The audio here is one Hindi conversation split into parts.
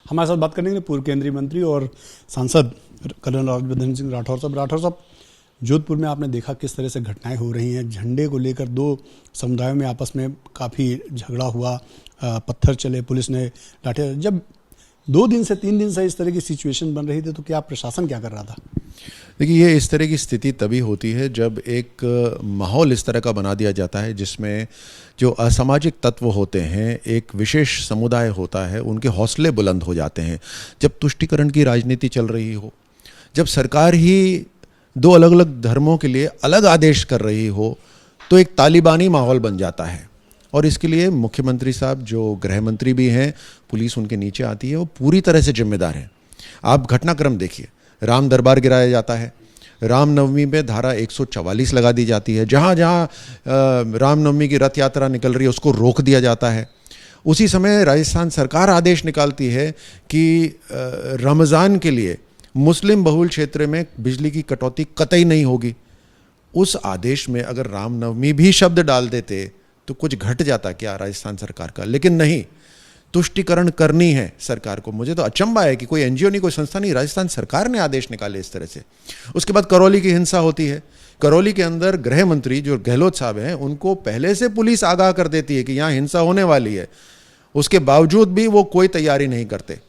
हमारे साथ बात करने के लिए पूर्व केंद्रीय मंत्री और सांसद कर्नल राज्यवर्धन सिंह राठौर साहब, जोधपुर में आपने देखा किस तरह से घटनाएं हो रही हैं। झंडे को लेकर दो समुदायों में आपस में काफ़ी झगड़ा हुआ, पत्थर चले, पुलिस ने लाठी। जब 2 दिन से 3 दिन से इस तरह की सिचुएशन बन रही थी तो क्या प्रशासन क्या कर रहा था? देखिए, ये इस तरह की स्थिति तभी होती है जब एक माहौल इस तरह का बना दिया जाता है जिसमें जो असामाजिक तत्व होते हैं, एक विशेष समुदाय होता है, उनके हौसले बुलंद हो जाते हैं। जब तुष्टीकरण की राजनीति चल रही हो, जब सरकार ही 2 अलग अलग धर्मों के लिए अलग आदेश कर रही हो, तो एक तालिबानी माहौल बन जाता है। और इसके लिए मुख्यमंत्री साहब, जो गृह मंत्री भी हैं, पुलिस उनके नीचे आती है, वो पूरी तरह से जिम्मेदार हैं। आप घटनाक्रम देखिए, राम दरबार गिराया जाता है, रामनवमी में धारा 144 लगा दी जाती है, जहाँ जहाँ रामनवमी की रथ यात्रा निकल रही है उसको रोक दिया जाता है। उसी समय राजस्थान सरकार आदेश निकालती है कि रमज़ान के लिए मुस्लिम बहुल क्षेत्र में बिजली की कटौती कतई नहीं होगी। उस आदेश में अगर रामनवमी भी शब्द डाल देते तो कुछ घट जाता क्या राजस्थान सरकार का? लेकिन नहीं, तुष्टीकरण करनी है सरकार को। मुझे तो अचंभा है कि कोई एनजीओ नहीं, कोई संस्था नहीं, राजस्थान सरकार ने आदेश निकाले इस तरह से। उसके बाद करौली की हिंसा होती है। करौली के अंदर गृह मंत्री जो गहलोत साहब हैं, उनको पहले से पुलिस आगाह कर देती है कि यहाँ हिंसा होने वाली है, उसके बावजूद भी वो कोई तैयारी नहीं करते।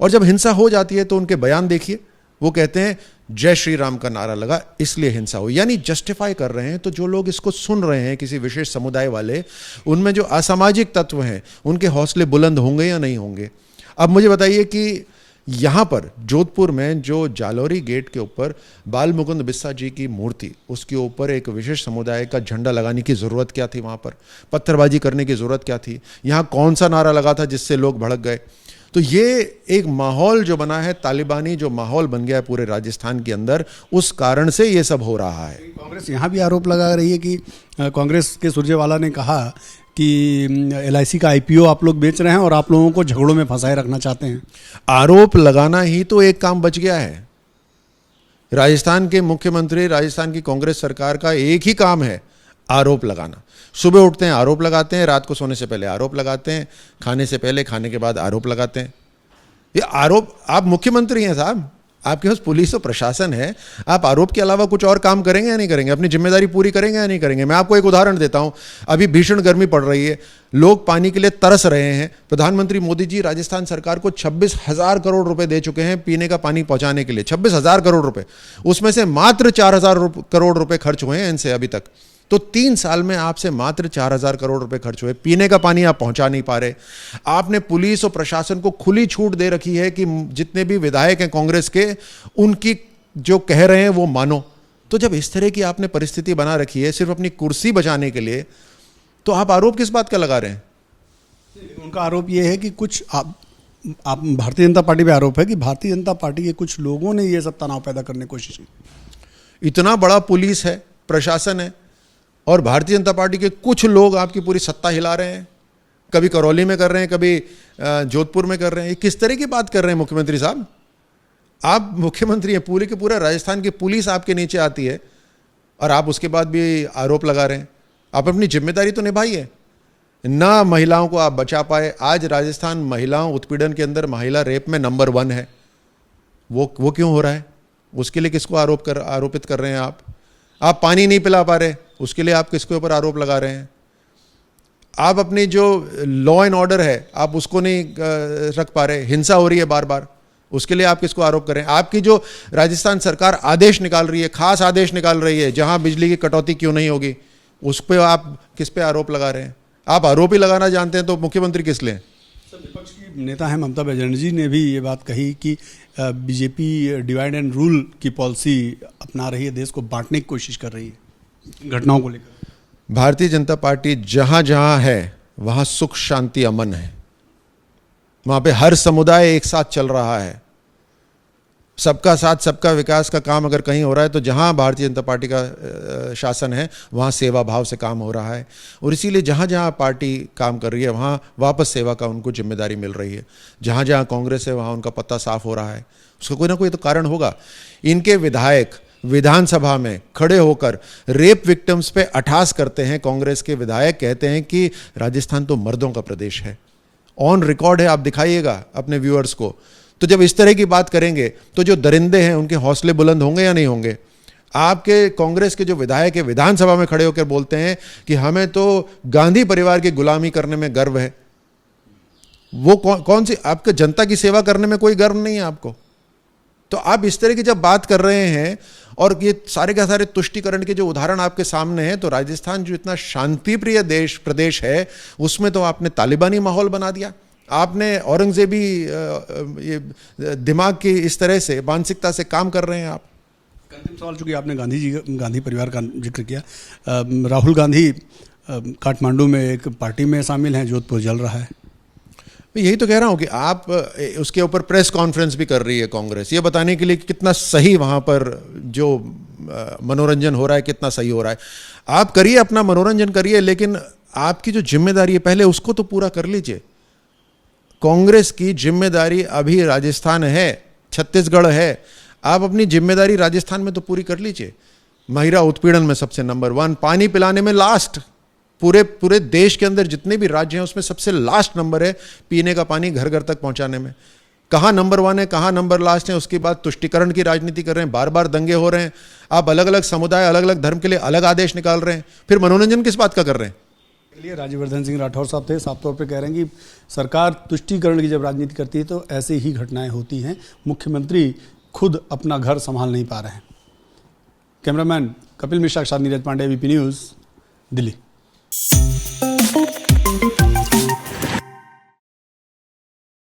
और जब हिंसा हो जाती है तो उनके बयान देखिए, वो कहते हैं जय श्री राम का नारा लगा इसलिए हिंसा हुई, यानी जस्टिफाई कर रहे हैं। तो जो लोग इसको सुन रहे हैं, किसी विशेष समुदाय वाले, उनमें जो असामाजिक तत्व हैं, उनके हौसले बुलंद होंगे या नहीं होंगे? अब मुझे बताइए कि यहाँ पर जोधपुर में जो जालौरी गेट के ऊपर बाल मुकुंद बिस्सा जी की मूर्ति, उसके ऊपर एक विशेष समुदाय का झंडा लगाने की ज़रूरत क्या थी? वहाँ पर पत्थरबाजी करने की ज़रूरत क्या थी? यहाँ कौन सा नारा लगा था जिससे लोग भड़क गए? तो ये एक माहौल जो बना है, तालिबानी जो माहौल बन गया है पूरे राजस्थान के अंदर, उस कारण से ये सब हो रहा है। कांग्रेस यहाँ भी आरोप लगा रही है कि कांग्रेस के सुरजेवाला ने कहा कि LIC का IPO आप लोग बेच रहे हैं और आप लोगों को झगड़ों में फंसाए रखना चाहते हैं। आरोप लगाना ही तो एक काम बच गया है। राजस्थान के मुख्यमंत्री, राजस्थान की कांग्रेस सरकार का एक ही काम है, आरोप लगाना। सुबह उठते हैं आरोप लगाते हैं, रात को सोने से पहले आरोप लगाते हैं, खाने से पहले, खाने के बाद आरोप लगाते हैं। ये आरोप, आप मुख्यमंत्री हैं साहब, आपके पास पुलिस और प्रशासन है, आप आरोप के अलावा कुछ और काम करेंगे या नहीं करेंगे? अपनी जिम्मेदारी पूरी करेंगे या नहीं करेंगे? मैं आपको एक उदाहरण देता हूं। अभी भीषण गर्मी पड़ रही है, लोग पानी के लिए तरस रहे हैं। प्रधानमंत्री मोदी जी राजस्थान सरकार को 26,000 करोड़ रुपए दे चुके हैं पीने का पानी पहुंचाने के लिए। 26,000 करोड़ रुपए, उसमें से मात्र 4,000 करोड़ रुपए खर्च हुए हैं इनसे अभी तक। तो 3 साल में आपसे मात्र 4,000 करोड़ रुपए खर्च हुए, पीने का पानी आप पहुंचा नहीं पा रहे। आपने पुलिस और प्रशासन को खुली छूट दे रखी है कि जितने भी विधायक हैं कांग्रेस के, उनकी जो कह रहे हैं वो मानो। तो जब इस तरह की आपने परिस्थिति बना रखी है सिर्फ अपनी कुर्सी बचाने के लिए, तो आप आरोप किस बात का लगा रहे हैं? उनका आरोप यह है कि कुछ आप भारतीय जनता पार्टी पे आरोप है कि भारतीय जनता पार्टी के कुछ लोगों ने ये सब तनाव पैदा करने की कोशिश की। इतना बड़ा पुलिस है, प्रशासन है, और भारतीय जनता पार्टी के कुछ लोग आपकी पूरी सत्ता हिला रहे हैं। कभी करौली में कर रहे हैं, कभी जोधपुर में कर रहे हैं। ये किस तरह की बात कर रहे हैं मुख्यमंत्री साहब? आप मुख्यमंत्री हैं, पूरे के पूरा राजस्थान की पुलिस आपके नीचे आती है और आप उसके बाद भी आरोप लगा रहे हैं। आप अपनी जिम्मेदारी तो निभाइए ना। महिलाओं को आप बचा पाए। आज राजस्थान महिलाओं उत्पीड़न के अंदर महिला रेप में नंबर 1 है। वो क्यों हो रहा है? उसके लिए किसको आरोपित कर रहे हैं आप? आप पानी नहीं पिला पा रहे, उसके लिए आप किसके ऊपर आरोप लगा रहे हैं? आप अपनी जो लॉ एंड ऑर्डर है आप उसको नहीं रख पा रहे, हिंसा हो रही है बार बार, उसके लिए आप किसको आरोप कर रहे हैं? आपकी जो राजस्थान सरकार आदेश निकाल रही है, खास आदेश निकाल रही है जहां बिजली की कटौती क्यों नहीं होगी, उस पर आप किस पे आरोप लगा रहे हैं? आप आरोप ही लगाना जानते हैं तो मुख्यमंत्री किस लिए? विपक्ष की नेता है ममता बनर्जी ने भी ये बात कही कि बीजेपी डिवाइड एंड रूल की पॉलिसी अपना रही है, देश को बांटने की कोशिश कर रही है घटनाओं को लेकर। भारतीय जनता पार्टी जहां जहां है वहां सुख शांति अमन है। वहां पे हर समुदाय एक साथ चल रहा है। सबका साथ सबका विकास का काम अगर कहीं हो रहा है तो जहां भारतीय जनता पार्टी का शासन है वहां सेवा भाव से काम हो रहा है। और इसीलिए जहां जहां पार्टी काम कर रही है वहां वापस सेवा का उनको जिम्मेदारी मिल रही है। जहां जहां कांग्रेस है वहां उनका पत्ता साफ हो रहा है। उसका कोई ना कोई तो कारण होगा। इनके विधायक विधानसभा में खड़े होकर रेप विक्टिम्स पे अठास करते हैं। कांग्रेस के विधायक कहते हैं कि राजस्थान तो मर्दों का प्रदेश है ऑन रिकॉर्ड है, आप दिखाइएगा अपने व्यूअर्स को। तो जब इस तरह की बात करेंगे तो जो दरिंदे हैं उनके हौसले बुलंद होंगे या नहीं होंगे? आपके कांग्रेस के जो विधायक है विधानसभा में खड़े होकर बोलते हैं कि हमें तो गांधी परिवार की गुलामी करने में गर्व है। वो कौन सी आपके जनता की सेवा करने में कोई गर्व नहीं है आपको? तो आप इस तरह की जब बात कर रहे हैं और ये सारे के सारे तुष्टिकरण के जो उदाहरण आपके सामने हैं, तो राजस्थान जो इतना शांतिप्रिय प्रदेश है उसमें तो आपने तालिबानी माहौल बना दिया। आपने औरंगजेबी ये दिमाग की इस तरह से मानसिकता से काम कर रहे हैं आप। अंतिम सवाल, चूंकि आपने गांधी परिवार का जिक्र किया, राहुल गांधी काठमांडू में एक पार्टी में शामिल हैं, जोधपुर जल रहा है। यही तो कह रहा हूं कि आप उसके ऊपर प्रेस कॉन्फ्रेंस भी कर रही है कांग्रेस, ये बताने के लिए कि कितना सही वहां पर जो मनोरंजन हो रहा है कितना सही हो रहा है। आप करिए, अपना मनोरंजन करिए, लेकिन आपकी जो जिम्मेदारी है पहले उसको तो पूरा कर लीजिए। कांग्रेस की जिम्मेदारी अभी राजस्थान है, छत्तीसगढ़ है, आप अपनी जिम्मेदारी राजस्थान में तो पूरी कर लीजिए। महिला उत्पीड़न में सबसे नंबर 1, पानी पिलाने में लास्ट, पूरे देश के अंदर जितने भी राज्य हैं उसमें सबसे लास्ट नंबर है पीने का पानी घर घर तक पहुंचाने में। कहाँ नंबर 1 है, कहाँ नंबर लास्ट है? उसके बाद तुष्टिकरण की राजनीति कर रहे हैं, बार बार दंगे हो रहे हैं, आप अलग अलग समुदाय अलग अलग धर्म के लिए अलग आदेश निकाल रहे हैं, फिर मनोरंजन किस बात का कर रहे हैं? लिए राज्यवर्धन सिंह राठौर साहब थे, साफ तौर पे कह रहे हैं कि सरकार तुष्टिकरण की जब राजनीति करती है तो ऐसे ही घटनाएं होती हैं, मुख्यमंत्री खुद अपना घर संभाल नहीं पा रहे हैं। कैमरामैन कपिल मिश्रा के साथ नीरज पांडे, ABP न्यूज़, दिल्ली।